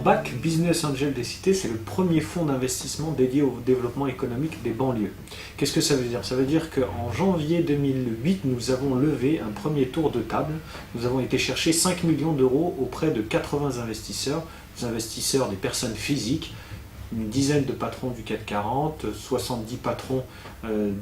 BAC, Business Angel des cités, c'est le premier fonds d'investissement dédié au développement économique des banlieues. Qu'est-ce que ça veut dire? Ça veut dire qu'en janvier 2008, nous avons levé un premier tour de table. Nous avons été chercher 5 millions d'euros auprès de 80 investisseurs, des personnes physiques, une dizaine de patrons du CAC 40, 70 patrons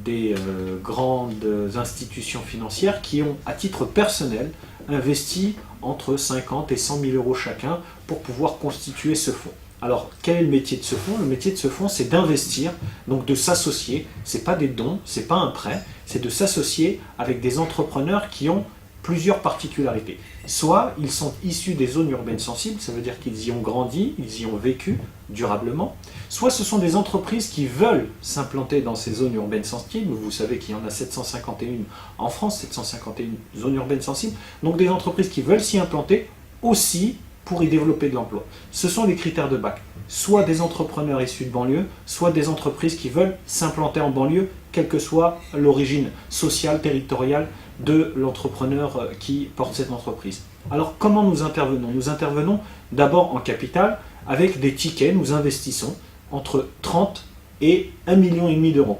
des grandes institutions financières qui ont, à titre personnel, investi entre 50 et 100 000 euros chacun pour pouvoir constituer ce fonds. Alors, quel est le métier de ce fonds? Le métier de ce fonds, c'est d'investir, donc de s'associer. Ce n'est pas des dons, ce n'est pas un prêt, c'est de s'associer avec des entrepreneurs qui ont plusieurs particularités. Soit ils sont issus des zones urbaines sensibles, ça veut dire qu'ils y ont grandi, ils y ont vécu durablement. Soit ce sont des entreprises qui veulent s'implanter dans ces zones urbaines sensibles. Vous savez qu'il y en a 751 en France, 751 zones urbaines sensibles. Donc des entreprises qui veulent s'y implanter aussi pour y développer de l'emploi. Ce sont les critères de BAC. Soit des entrepreneurs issus de banlieue, soit des entreprises qui veulent s'implanter en banlieue, quelle que soit l'origine sociale, territoriale de l'entrepreneur qui porte cette entreprise. Alors comment nous intervenons? Nous intervenons d'abord en capital avec des tickets, nous investissons entre 30 et 1,5 million d'euros.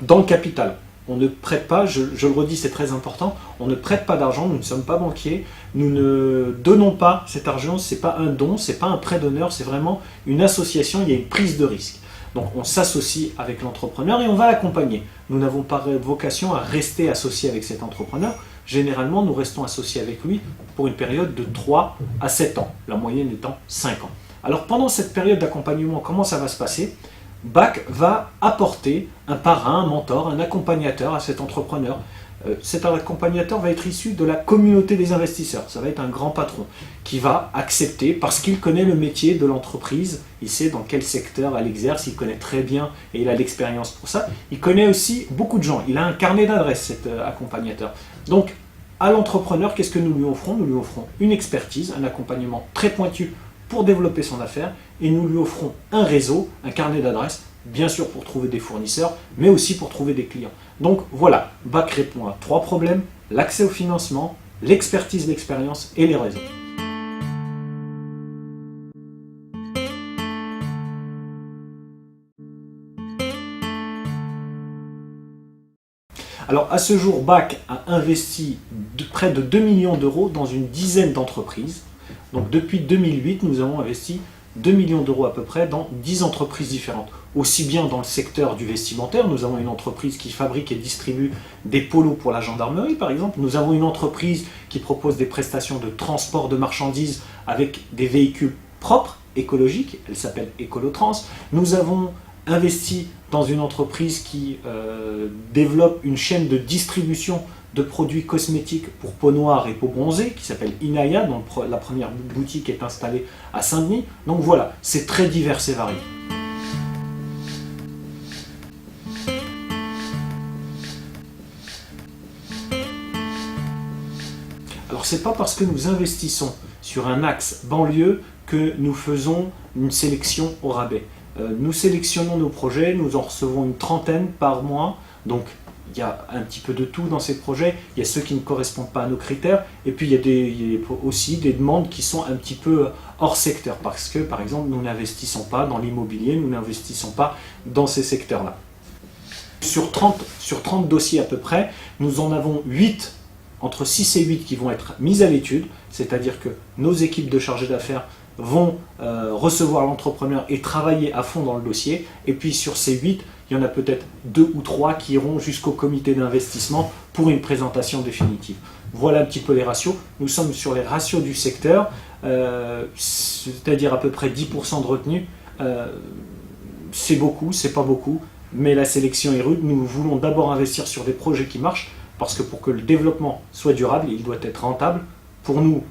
Dans le capital, on ne prête pas, je le redis, c'est très important, on ne prête pas d'argent, nous ne sommes pas banquiers, nous ne donnons pas cet argent, ce n'est pas un don, ce n'est pas un prêt d'honneur, c'est vraiment une association, il y a une prise de risque. Donc on s'associe avec l'entrepreneur et on va l'accompagner. Nous n'avons pas vocation à rester associés avec cet entrepreneur. Généralement, nous restons associés avec lui pour une période de 3 à 7 ans, la moyenne étant 5 ans. Alors pendant cette période d'accompagnement, comment ça va se passer? BAC va apporter un parrain, un mentor, un accompagnateur à cet entrepreneur. Cet accompagnateur va être issu de la communauté des investisseurs. Ça va être un grand patron qui va accepter parce qu'il connaît le métier de l'entreprise, il sait dans quel secteur elle exerce, il connaît très bien et il a l'expérience pour ça. Il connaît aussi beaucoup de gens, il a un carnet d'adresses cet accompagnateur. Donc à l'entrepreneur, qu'est-ce que nous lui offrons? Nous lui offrons une expertise, un accompagnement très pointu pour développer son affaire et nous lui offrons un réseau, un carnet d'adresses, bien sûr pour trouver des fournisseurs, mais aussi pour trouver des clients. Donc voilà, BAC répond à 3 problèmes, l'accès au financement, l'expertise, l'expérience et les réseaux. Alors à ce jour, BAC a investi près de 2 millions d'euros dans une dizaine d'entreprises. Donc depuis 2008, nous avons investi 2 millions d'euros à peu près dans 10 entreprises différentes. Aussi bien dans le secteur du vestimentaire, nous avons une entreprise qui fabrique et distribue des polos pour la gendarmerie par exemple. Nous avons une entreprise qui propose des prestations de transport de marchandises avec des véhicules propres, écologiques, elle s'appelle Ecolotrans. Nous avons investi dans une entreprise qui développe une chaîne de distribution de produits cosmétiques pour peau noire et peau bronzée qui s'appelle Inaya, dont la première boutique est installée à Saint-Denis. Donc voilà, c'est très divers et varié. Alors c'est pas parce que nous investissons sur un axe banlieue que nous faisons une sélection au rabais. Nous sélectionnons nos projets, nous en recevons une trentaine par mois, donc il y a un petit peu de tout dans ces projets, il y a ceux qui ne correspondent pas à nos critères, et puis il y a aussi des demandes qui sont un petit peu hors secteur, parce que par exemple nous n'investissons pas dans l'immobilier, nous n'investissons pas dans ces secteurs-là. Sur 30 dossiers à peu près, nous en avons 8, entre 6 et 8 qui vont être mis à l'étude, c'est-à-dire que nos équipes de chargés d'affaires vont recevoir l'entrepreneur et travailler à fond dans le dossier, et puis sur ces 8, il y en a peut-être 2 ou 3 qui iront jusqu'au comité d'investissement pour une présentation définitive. Voilà un petit peu les ratios. Nous sommes sur les ratios du secteur, c'est-à-dire à peu près 10% de retenue. C'est beaucoup, c'est pas beaucoup, mais la sélection est rude. Nous voulons d'abord investir sur des projets qui marchent, parce que pour que le développement soit durable, il doit être rentable. Pour nous,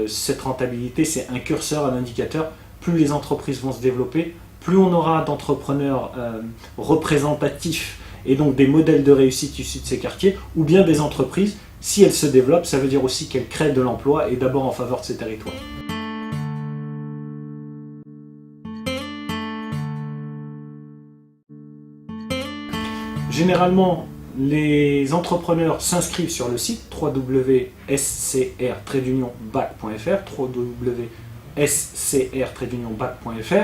cette rentabilité, c'est un curseur, un indicateur. Plus les entreprises vont se développer, plus on aura d'entrepreneurs représentatifs et donc des modèles de réussite issus de ces quartiers, ou bien des entreprises, si elles se développent, ça veut dire aussi qu'elles créent de l'emploi et d'abord en faveur de ces territoires. Généralement, les entrepreneurs s'inscrivent sur le site www.scr-bac.fr, scr-bac.fr,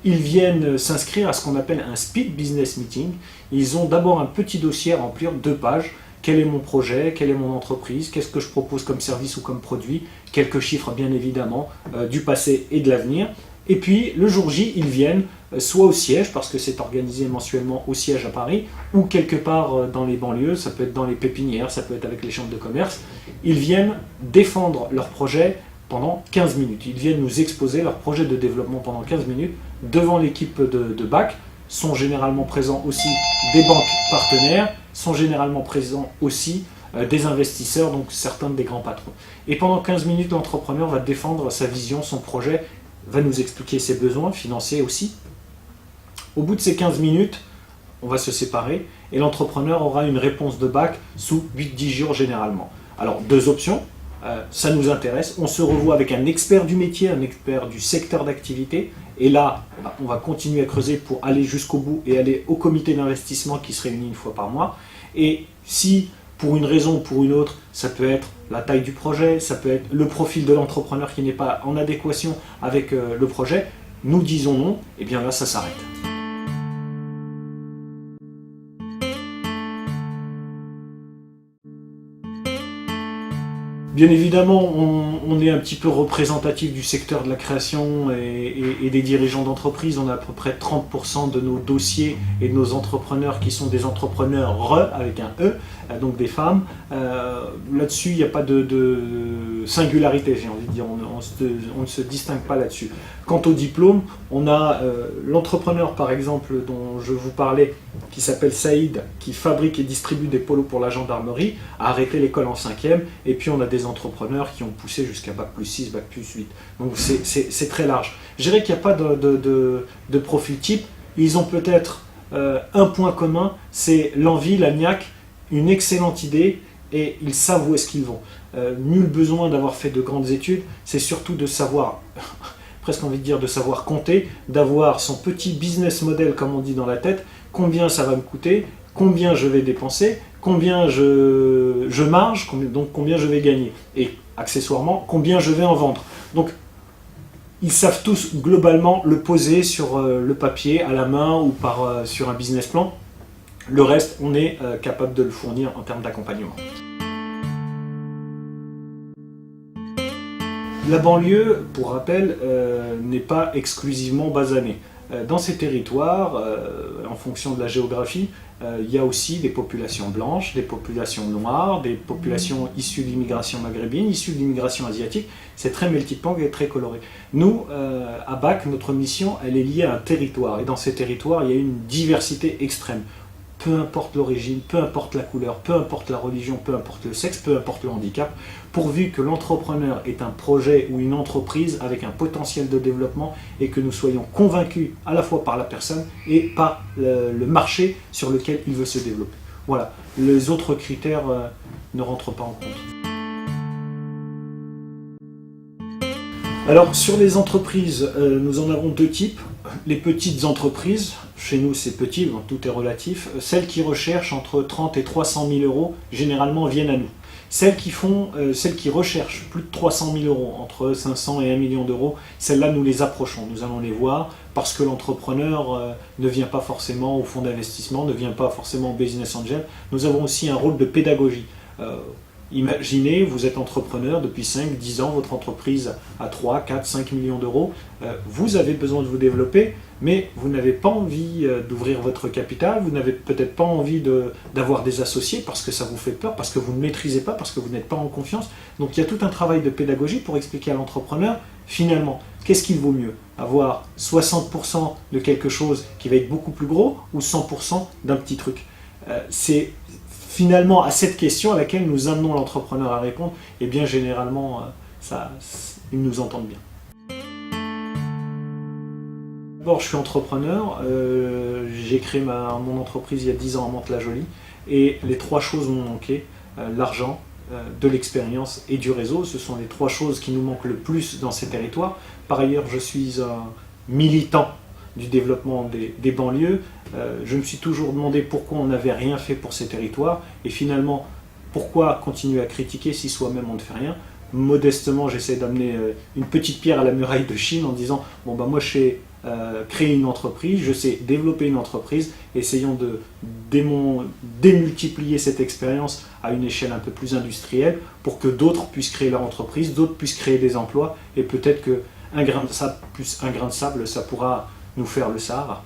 ils viennent s'inscrire à ce qu'on appelle un speed business meeting. Ils ont d'abord un petit dossier à remplir, 2 pages. Quel est mon projet, quelle est mon entreprise, qu'est-ce que je propose comme service ou comme produit, quelques chiffres bien évidemment, du passé et de l'avenir. Et puis le jour J, ils viennent soit au siège, parce que c'est organisé mensuellement au siège à Paris, ou quelque part dans les banlieues, ça peut être dans les pépinières, ça peut être avec les chambres de commerce. Ils viennent défendre leur projet pendant 15 minutes. Ils viennent nous exposer leur projet de développement pendant 15 minutes devant l'équipe de BAC. Sont généralement présents aussi des banques partenaires, sont généralement présents aussi des investisseurs, donc certains des grands patrons. Et pendant 15 minutes, l'entrepreneur va défendre sa vision, son projet, va nous expliquer ses besoins financiers aussi. Au bout de ces 15 minutes, on va se séparer et l'entrepreneur aura une réponse de BAC sous 8-10 jours généralement. Alors, 2 options. Ça nous intéresse, on se revoit avec un expert du métier, un expert du secteur d'activité, et là, on va continuer à creuser pour aller jusqu'au bout et aller au comité d'investissement qui se réunit 1 fois par mois. Et si, pour une raison ou pour une autre, ça peut être la taille du projet, ça peut être le profil de l'entrepreneur qui n'est pas en adéquation avec le projet, nous disons non, et bien là, ça s'arrête. Bien évidemment, on est un petit peu représentatif du secteur de la création et des dirigeants d'entreprise. On a à peu près 30% de nos dossiers et de nos entrepreneurs qui sont des entrepreneurs avec un E, donc des femmes. Là-dessus, il n'y a pas de singularité, j'ai envie de dire. On ne se distingue pas là-dessus. Quant au diplôme, on a l'entrepreneur, par exemple, dont je vous parlais, qui s'appelle Saïd, qui fabrique et distribue des polos pour la gendarmerie, a arrêté l'école en 5e, et puis on a des entrepreneurs qui ont poussé jusqu'à Bac+6, Bac+8. Donc c'est très large. Je dirais qu'il n'y a pas de profil type. Ils ont peut-être un point commun, c'est l'envie, la niaque, une excellente idée, et ils savent où est-ce qu'ils vont. Nul besoin d'avoir fait de grandes études, c'est surtout de savoir, presque envie de dire de savoir compter, d'avoir son petit business model, comme on dit dans la tête, combien ça va me coûter, combien je vais dépenser, combien je marge, donc combien je vais gagner, et accessoirement, combien je vais en vendre. Donc, ils savent tous globalement le poser sur le papier, à la main ou sur un business plan. Le reste, on est capable de le fournir en termes d'accompagnement. La banlieue, pour rappel, n'est pas exclusivement basanée. Dans ces territoires, en fonction de la géographie, il y a aussi des populations blanches, des populations noires, des populations issues de l'immigration maghrébine, issues de l'immigration asiatique. C'est très multiple et très coloré. Nous, à BAC, notre mission, elle est liée à un territoire. Et dans ces territoires, il y a une diversité extrême. Peu importe l'origine, peu importe la couleur, peu importe la religion, peu importe le sexe, peu importe le handicap, pourvu que l'entrepreneur est un projet ou une entreprise avec un potentiel de développement et que nous soyons convaincus à la fois par la personne et par le marché sur lequel il veut se développer. Voilà, les autres critères ne rentrent pas en compte. Alors sur les entreprises, nous en avons 2 types. Les petites entreprises, chez nous c'est petit, donc tout est relatif. Celles qui recherchent entre 30 et 300 000 euros, généralement viennent à nous. Celles qui recherchent plus de 300 000 euros, entre 500 et 1 million d'euros, celles-là nous les approchons, nous allons les voir, parce que l'entrepreneur ne vient pas forcément au fonds d'investissement, ne vient pas forcément au business angel. Nous avons aussi un rôle de pédagogie. Imaginez, vous êtes entrepreneur depuis 5, 10 ans, votre entreprise a 3, 4, 5 millions d'euros, vous avez besoin de vous développer, mais vous n'avez pas envie d'ouvrir votre capital, vous n'avez peut-être pas envie d'avoir des associés parce que ça vous fait peur, parce que vous ne maîtrisez pas, parce que vous n'êtes pas en confiance. Donc il y a tout un travail de pédagogie pour expliquer à l'entrepreneur, finalement, qu'est-ce qu'il vaut mieux? Avoir 60% de quelque chose qui va être beaucoup plus gros ou 100% d'un petit truc? C'est finalement à cette question à laquelle nous amenons l'entrepreneur à répondre, et bien généralement, ils nous entendent bien. D'abord, je suis entrepreneur, j'ai créé mon entreprise il y a 10 ans à Mantes-la-Jolie, et les 3 choses m'ont manqué, l'argent, de l'expérience et du réseau. Ce sont les 3 choses qui nous manquent le plus dans ces territoires. Par ailleurs, je suis un militant du développement des banlieues. Je me suis toujours demandé pourquoi on n'avait rien fait pour ces territoires, et finalement, pourquoi continuer à critiquer si soi-même on ne fait rien? modestement, j'essaie d'amener une petite pierre à la muraille de Chine en disant, bon bah moi je sais créer une entreprise, je sais développer une entreprise, essayons de démultiplier cette expérience à une échelle un peu plus industrielle pour que d'autres puissent créer leur entreprise, d'autres puissent créer des emplois, et peut-être que un grain de sable plus un grain de sable, ça pourra nous faire le Sahara.